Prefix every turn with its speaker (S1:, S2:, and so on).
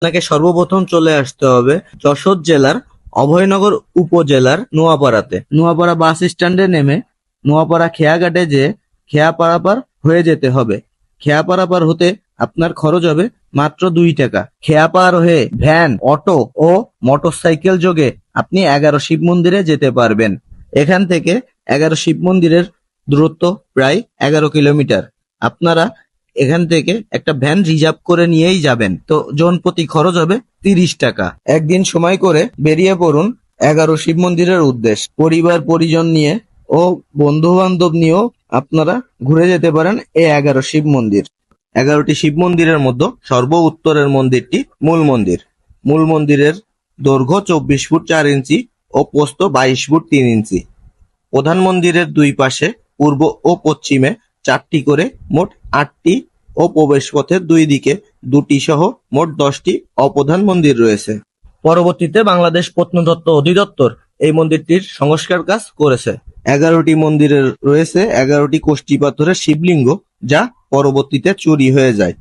S1: আপনাকে সর্বপ্রথম চলে আসতে হবে যশোর জেলার অভয়নগর উপজেলার নোয়াপাড়াতে। নোয়াপাড়া বাস স্ট্যান্ডে নেমে নোয়াপাড়া খেয়াঘাটে যেয়ে খেয়া পারাপার হয়ে যেতে হবে। খেয়া পারাপার হতে আপনার খরচ হবে মাত্র 2 টাকা। খেয়া পার হয়ে ভ্যান, অটো ও মোটরসাইকেল যোগে আপনি 11 শিব মন্দিরে যেতে পারবেন। এখান থেকে 11 শিব মন্দিরের দূরত্ব প্রায় 11 কিলোমিটার। আপনারা এখান থেকে একটা ভ্যান রিজার্ভ করে নিয়েই যাবেন। তো জন প্রতি খরচ হবে 30 টাকা। একদিন সময় করে বেরিয়ে পড়ুন 11 শিব মন্দিরের উদ্দেশ্য। পরিবার পরিজন নিয়ে ও বন্ধু বান্ধব নিয়েও আপনারা ঘুরে যেতে পারেন এই 11 শিব মন্দির। 11টি শিব মন্দিরের মধ্যে সর্ব উত্তরের মন্দিরটি মূল মন্দির। মূল মন্দিরের দৈর্ঘ্য 24 ফুট 4 ইঞ্চি ও প্রস্থ 22 ফুট 3 ইঞ্চি। প্রধান মন্দিরের দুই পাশে পূর্ব ও পশ্চিমে 4টি করে মোট 8টি ও প্রবেশপথের দুই দিকে 2টি সহ মোট 10টি অপ্রধান মন্দির রয়েছে। পরবর্তীতে বাংলাদেশ প্রত্নতত্ত্ব অধিদপ্তর এই মন্দিরটির সংস্কার কাজ করেছে। 11টি মন্দিরের রয়েছে 11টি কোষ্ঠী পাথরের শিবলিঙ্গ, যা পরবর্তীতে চুরি হয়ে যায়।